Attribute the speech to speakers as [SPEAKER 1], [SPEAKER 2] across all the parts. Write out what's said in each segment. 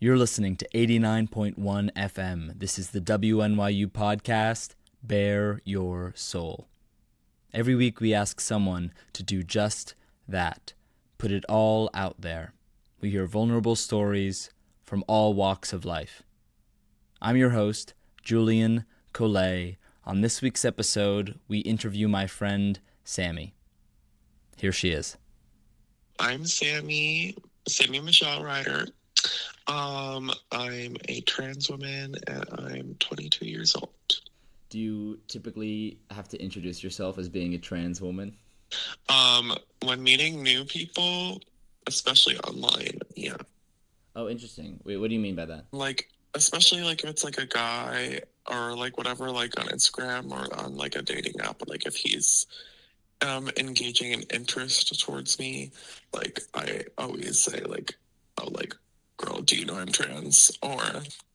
[SPEAKER 1] You're listening to 89.1 FM. This is the WNYU podcast, Bare Your Soul. Every week we ask someone to do just that, put it all out there. We hear vulnerable stories from all walks of life. I'm your host, Julian Collet. On this week's episode, we interview my friend, Sami. Here she is.
[SPEAKER 2] I'm Sami Michelle Rider. I'm a trans woman and I'm 22 years old.
[SPEAKER 1] Do you typically have to introduce yourself as being a trans woman?
[SPEAKER 2] When meeting new people, especially online, yeah.
[SPEAKER 1] Oh, interesting. Wait, what do you mean by that?
[SPEAKER 2] Especially if it's a guy or whatever, on Instagram or on a dating app, if he's engaging in interest towards me, I always say oh, girl, do you know I'm trans? Or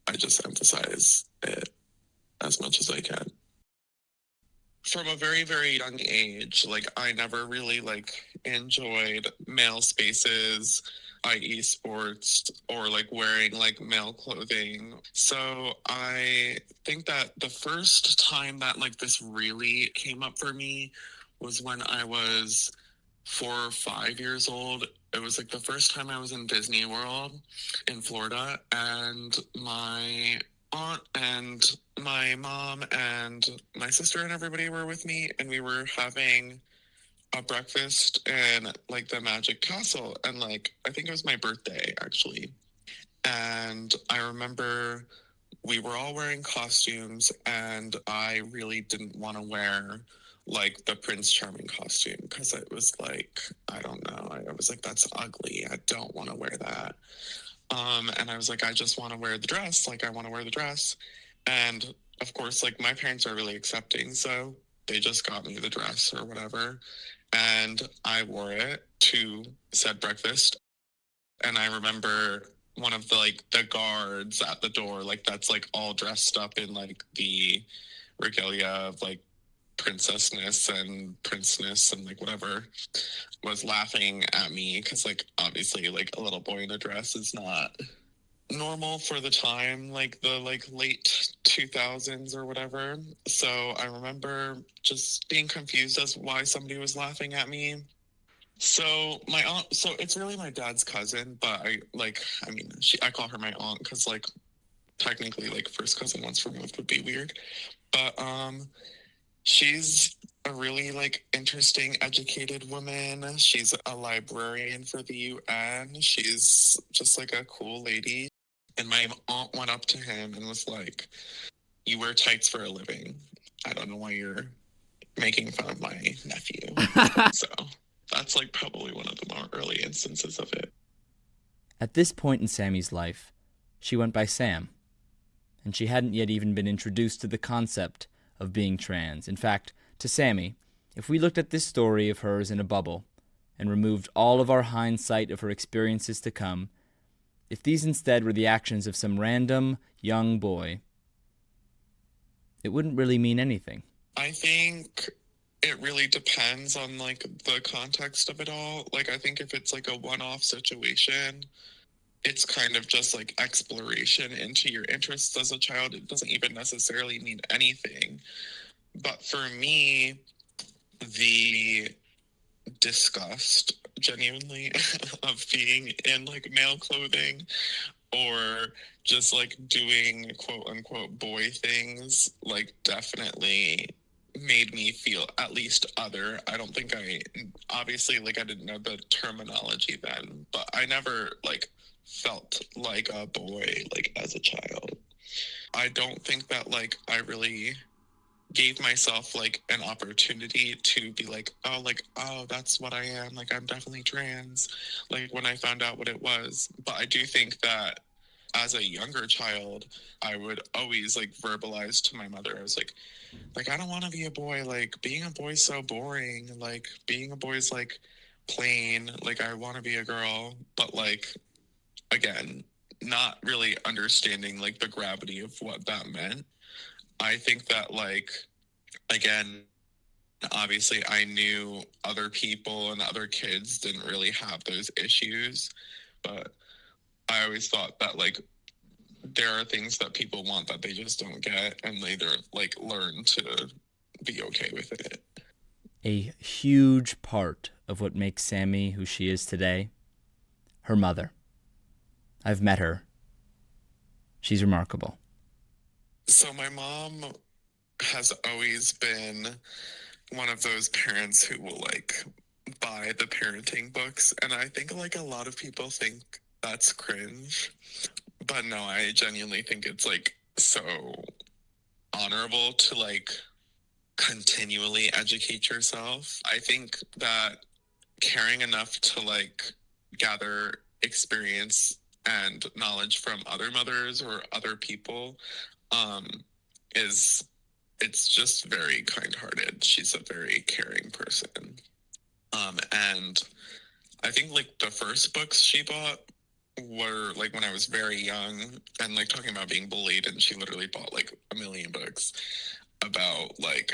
[SPEAKER 2] I just emphasize it as much as I can. From a very, very young age, I never really enjoyed male spaces, i.e. sports, or wearing male clothing. So I think that the first time that this really came up for me was when I was 4 or 5 years old. It was the first time I was in Disney World in Florida, and my aunt and my mom and my sister and everybody were with me, and we were having a breakfast in the Magic Castle, and I think it was my birthday actually. And I remember we were all wearing costumes, and I really didn't want to wear the Prince Charming costume because it was I don't know. I was that's ugly. I don't want to wear that. And I was I just want to wear the dress. I want to wear the dress. And of course, my parents are really accepting. So they just got me the dress or whatever. And I wore it to said breakfast. And I remember one of the guards at the door, that's all dressed up in the regalia of princessness and princeness and whatever, was laughing at me because obviously a little boy in a dress is not normal for the time, the late 2000s or whatever. So I remember just being confused as why somebody was laughing at me. So my aunt, so it's really my dad's cousin, but I call her my aunt because technically first cousin once removed would be weird. But she's a really interesting, educated woman. She's a librarian for the UN. She's just a cool lady. And my aunt went up to him and was like, "You wear tights for a living. I don't know why you're making fun of my nephew." So that's probably one of the more early instances of it.
[SPEAKER 1] At this point in Sami's life, she went by Sam, and she hadn't yet even been introduced to the concept of being trans. In fact, to Sami, if we looked at this story of hers in a bubble and removed all of our hindsight of her experiences to come, if these instead were the actions of some random young boy, it wouldn't really mean anything.
[SPEAKER 2] I think it really depends on the context of it all. I think if it's a one-off situation, it's kind of just exploration into your interests as a child. It doesn't even necessarily mean anything. But for me, the disgust, genuinely, of being in male clothing or just doing quote unquote boy things definitely made me feel at least other. I don't think obviously I didn't know the terminology then, but I never felt like a boy as a child. I don't think that I really gave myself an opportunity to be oh, that's what I am, I'm definitely trans, when I found out what it was. But I do think that as a younger child, I would always verbalize to my mother, I was I don't want to be a boy, being a boy's so boring, being a boy's plain, I want to be a girl. But again, not really understanding the gravity of what that meant. I think that again, obviously I knew other people and other kids didn't really have those issues, but I always thought that there are things that people want that they just don't get, and they either like learn to be okay with it.
[SPEAKER 1] A huge part of what makes Sami who she is today, her mother. I've met her. She's remarkable.
[SPEAKER 2] So my mom has always been one of those parents who will like buy the parenting books, and I think like a lot of people think that's cringe, but no, I genuinely think it's like so honorable to like continually educate yourself. I think that caring enough to like gather experience and knowledge from other mothers or other people um is it's just very kind-hearted. She's a very caring person. And I think like the first books she bought were like when I was very young, and like talking about being bullied, and she literally bought like a million books about like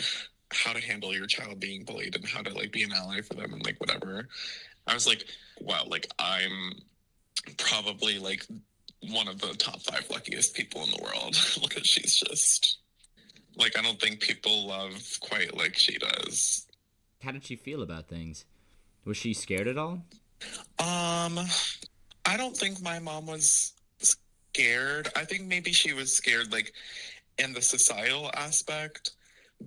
[SPEAKER 2] how to handle your child being bullied and how to like be an ally for them and like whatever. I was like, wow, like I'm probably like one of the top 5 luckiest people in the world because she's just like, I don't think people love quite like she does.
[SPEAKER 1] How did she feel about things? Was she scared at all?
[SPEAKER 2] Um, I don't think my mom was scared. I think maybe she was scared like in the societal aspect,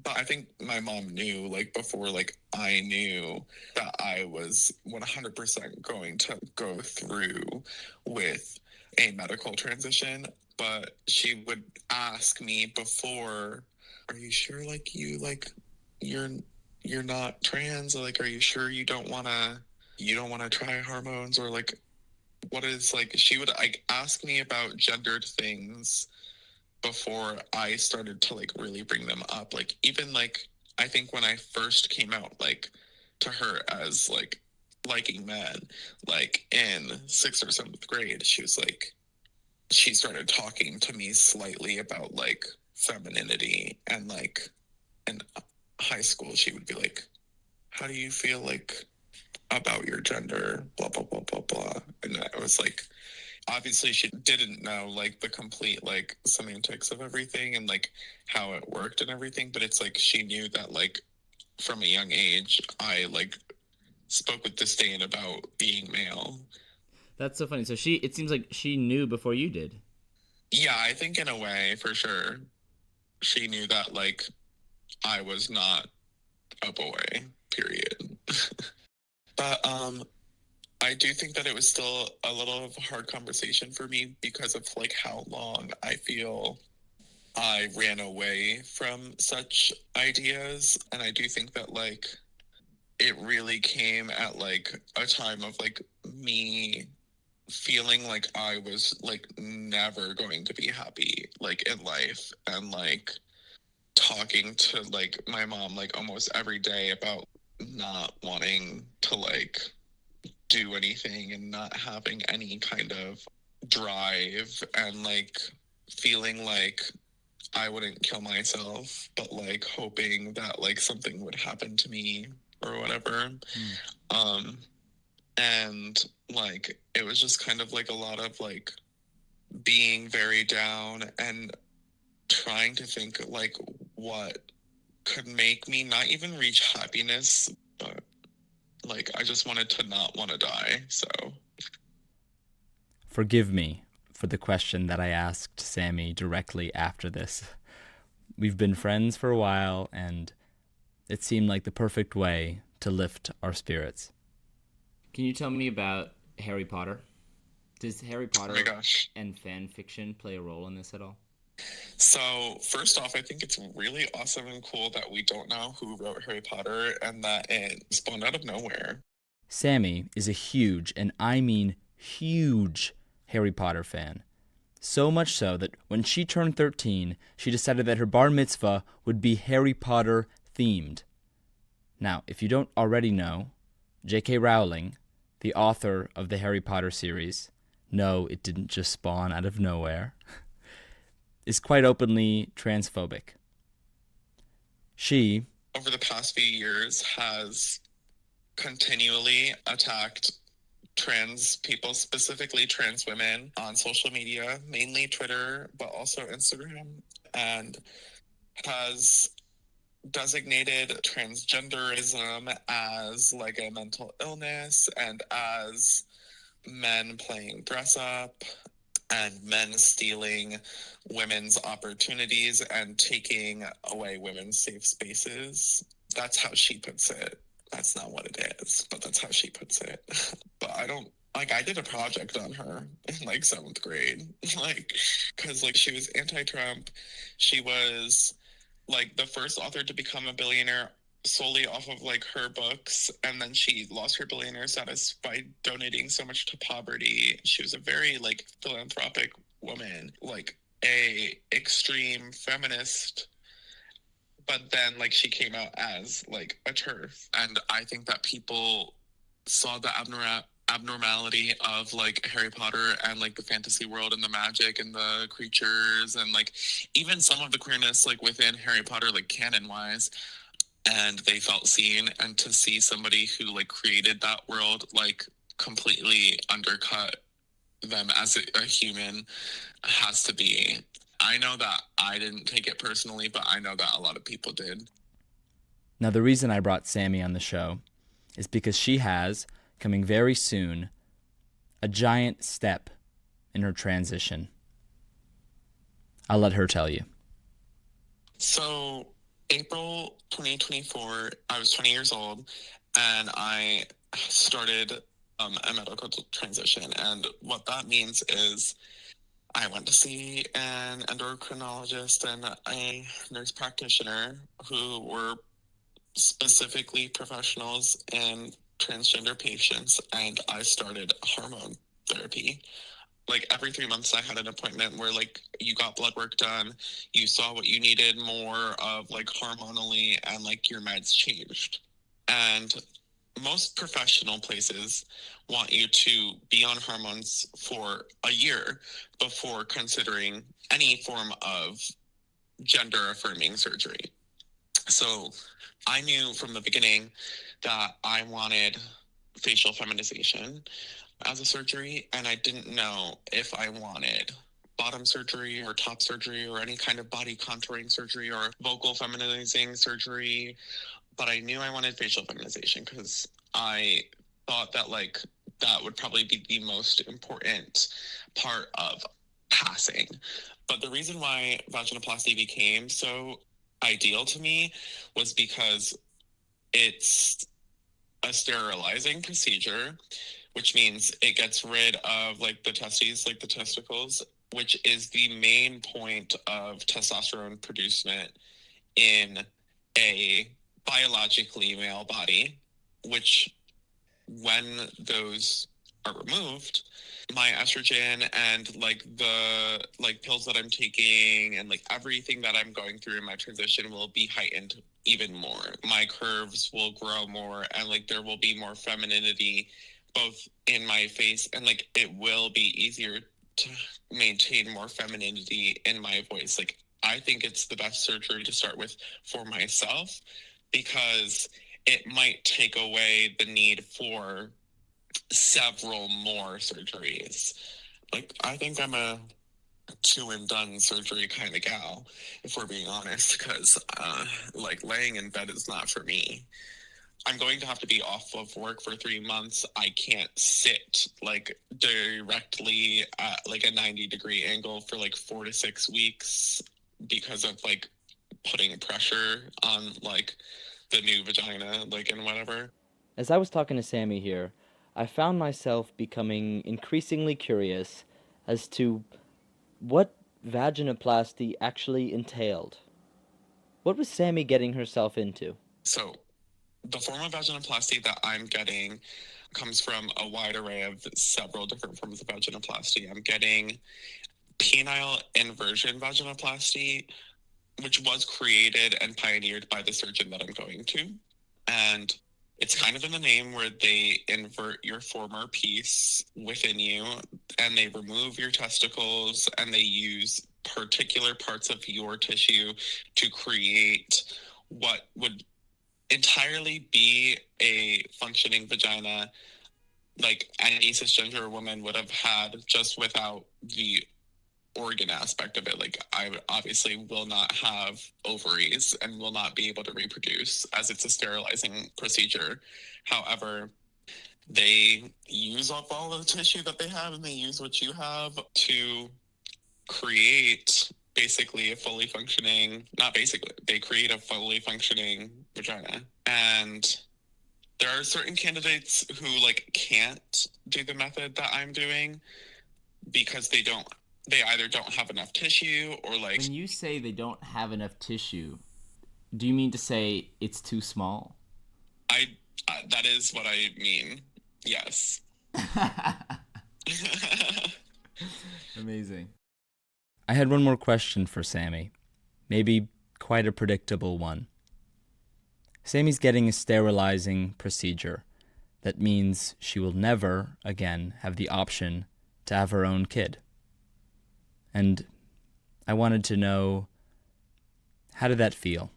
[SPEAKER 2] but I think my mom knew like before like I knew that I was 100% going to go through with a medical transition. But she would ask me before, are you sure like you're you're not trans? Or, like, are you sure you don't want to try hormones? Or like what is like, she would like ask me about gendered things before I started to like really bring them up. Like even like I think when I first came out like to her as like liking men, like in 6th or 7th grade, she was like, she started talking to me slightly about like femininity, and like in high school she would be like, how do you feel like about your gender, blah blah blah blah blah. And I was like, obviously she didn't know like the complete like semantics of everything and like how it worked and everything, but it's like she knew that like from a young age I like spoke with disdain about being male.
[SPEAKER 1] That's so funny. So it seems like she knew before you did.
[SPEAKER 2] Yeah, I think in a way for sure she knew that like I was not a boy, period. But I do think that it was still a little of a hard conversation for me because of like how long I feel I ran away from such ideas. And I do think that like it really came at like a time of like me feeling like I was like never going to be happy like in life, and like talking to like my mom like almost every day about not wanting to like do anything and not having any kind of drive, and like feeling like I wouldn't kill myself, but like hoping that like something would happen to me or whatever.
[SPEAKER 1] Hmm.
[SPEAKER 2] Um, and like it was just kind of like a lot of like being very down and trying to think like what could make me not even reach happiness, but like I just wanted to not want to die. So
[SPEAKER 1] Forgive me for the question that I asked Sami directly after this. We've been friends for a while, and it seemed like the perfect way to lift our spirits. Can you tell me about Harry Potter? Does Harry
[SPEAKER 2] oh my
[SPEAKER 1] Potter
[SPEAKER 2] gosh.
[SPEAKER 1] and fan fiction play a role in this at all?
[SPEAKER 2] So, first off, I think it's really awesome and cool that we don't know who wrote Harry Potter and that it spawned out of nowhere.
[SPEAKER 1] Sami is a huge, and I mean huge, Harry Potter fan. So much so that when she turned 13, she decided that her bar mitzvah would be Harry Potter themed. Now, if you don't already know, J.K. Rowling, the author of the Harry Potter series, no, it didn't just spawn out of nowhere, is quite openly transphobic. She,
[SPEAKER 2] Over the past few years, has continually attacked trans people, specifically trans women, on social media, mainly Twitter, but also Instagram, and has designated transgenderism as like a mental illness and as men playing dress up and men stealing women's opportunities and taking away women's safe spaces. That's how she puts it. That's not what it is, but that's how she puts it. But I don't, like, I did a project on her in like 7th grade, like, because like she was anti-Trump. She was like the first author to become a billionaire solely off of like her books, and then she lost her billionaire status by donating so much to poverty. She was a very like philanthropic woman, like a extreme feminist, but then like she came out as like a TERF, and I think that people saw the abnormality of like Harry Potter and like the fantasy world and the magic and the creatures and like even some of the queerness like within Harry Potter, like canon wise, and they felt seen. And to see somebody who like created that world like completely undercut them as a human has to be, I know that I didn't take it personally, but I know that a lot of people did.
[SPEAKER 1] Now, the reason I brought Sami on the show is because she has, coming very soon, a giant step in her transition. I'll let her tell you.
[SPEAKER 2] So, April 2024, I was 20 years old, and I started a medical transition. And what that means is I went to see an endocrinologist and a nurse practitioner who were specifically professionals in transgender patients, and I started hormone therapy. Like every 3 months I had an appointment where like you got blood work done, you saw what you needed more of like hormonally, and like your meds changed. And most professional places want you to be on hormones for a year before considering any form of gender affirming surgery. So I knew from the beginning that I wanted facial feminization as a surgery, and I didn't know if I wanted bottom surgery or top surgery or any kind of body contouring surgery or vocal feminizing surgery, but I knew I wanted facial feminization because I thought that like that would probably be the most important part of passing. But the reason why vaginoplasty became so ideal to me was because it's a sterilizing procedure, which means it gets rid of like the testes, like the testicles, which is the main point of testosterone producement in a biologically male body, which when those are removed, my estrogen and like the like pills that I'm taking and like everything that I'm going through in my transition will be heightened even more. My curves will grow more, and like there will be more femininity both in my face, and like it will be easier to maintain more femininity in my voice. Like I think it's the best surgery to start with for myself, because it might take away the need for several more surgeries. Like, I think I'm a two and done surgery kind of gal, if we're being honest, because like laying in bed is not for me. I'm going to have to be off of work for 3 months. I can't sit like directly at like a 90-degree angle for like 4 to 6 weeks because of like putting pressure on like the new vagina, like, and whatever.
[SPEAKER 1] As I was talking to Sami here, I found myself becoming increasingly curious as to what vaginoplasty actually entailed. What was Sami getting herself into?
[SPEAKER 2] So, the form of vaginoplasty that I'm getting comes from a wide array of several different forms of vaginoplasty. I'm getting penile inversion vaginoplasty, which was created and pioneered by the surgeon that I'm going to. And it's kind of in the name, where they invert your former piece within you and they remove your testicles and they use particular parts of your tissue to create what would entirely be a functioning vagina like any cisgender woman would have had just without the organ aspect of it. Like, I obviously will not have ovaries and will not be able to reproduce, as it's a sterilizing procedure. However, they use up all the tissue that they have, and they use what you have to create basically a fully functioning, not basically, they create a fully functioning vagina. And there are certain candidates who like can't do the method that I'm doing because they either don't have enough tissue or like.
[SPEAKER 1] When you say they don't have enough tissue, do you mean to say it's too small?
[SPEAKER 2] That is what I mean. Yes.
[SPEAKER 1] Amazing. I had one more question for Sami. Maybe quite a predictable one. Sami's getting a sterilizing procedure. That means she will never again have the option to have her own kid. And I wanted to know, how did that feel?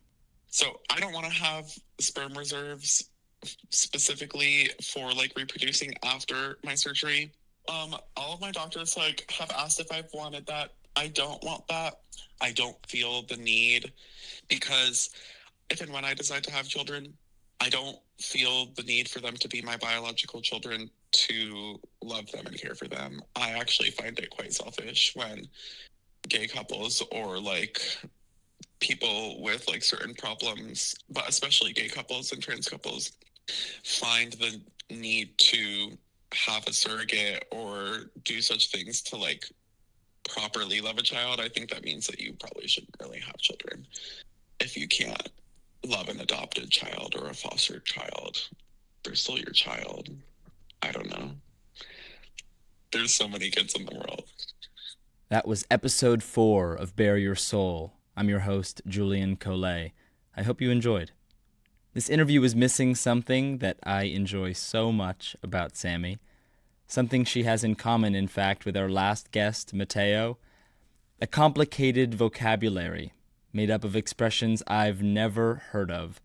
[SPEAKER 2] So I don't want to have sperm reserves specifically for like reproducing after my surgery. All of my doctors like have asked if I've wanted that. I don't want that. I don't feel the need, because if and when I decide to have children, I don't feel the need for them to be my biological children, to love them and care for them. I actually find it quite selfish when gay couples or like people with like certain problems, but especially gay couples and trans couples, find the need to have a surrogate or do such things to like properly love a child. I think that means that you probably shouldn't really have children if you can't love an adopted child or a foster child. They're still your child. I don't know. There's so many kids in the world.
[SPEAKER 1] That was episode 4 of Bare Your Soul. I'm your host, Julian Collet. I hope you enjoyed. This interview was missing something that I enjoy so much about Sami. Something she has in common, in fact, with our last guest, Matteo. A complicated vocabulary made up of expressions I've never heard of.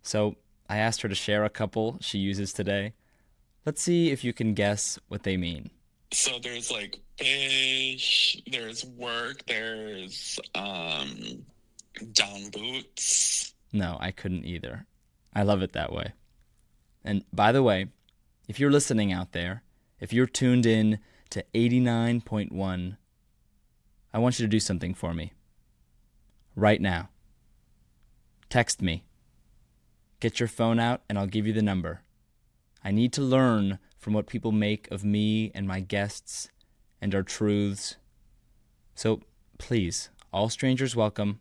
[SPEAKER 1] So I asked her to share a couple she uses today. Let's see if you can guess what they mean.
[SPEAKER 2] So there's like fish, there's work, there's down boots.
[SPEAKER 1] No, I couldn't either. I love it that way. And by the way, if you're listening out there, if you're tuned in to 89.1, I want you to do something for me. Right now. Text me. Get your phone out and I'll give you the number. I need to learn from what people make of me and my guests and our truths. So please, all strangers welcome.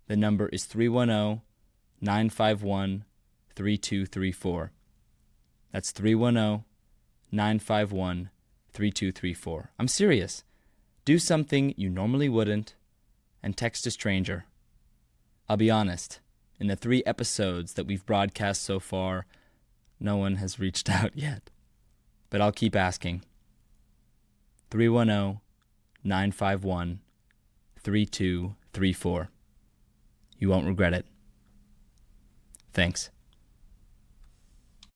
[SPEAKER 1] The number is 310-951-3234. That's 310-951-3234. I'm serious. Do something you normally wouldn't and text a stranger. I'll be honest, in the 3 episodes that we've broadcast so far, no one has reached out yet. But I'll keep asking. 310-951-3234. You won't regret it. Thanks.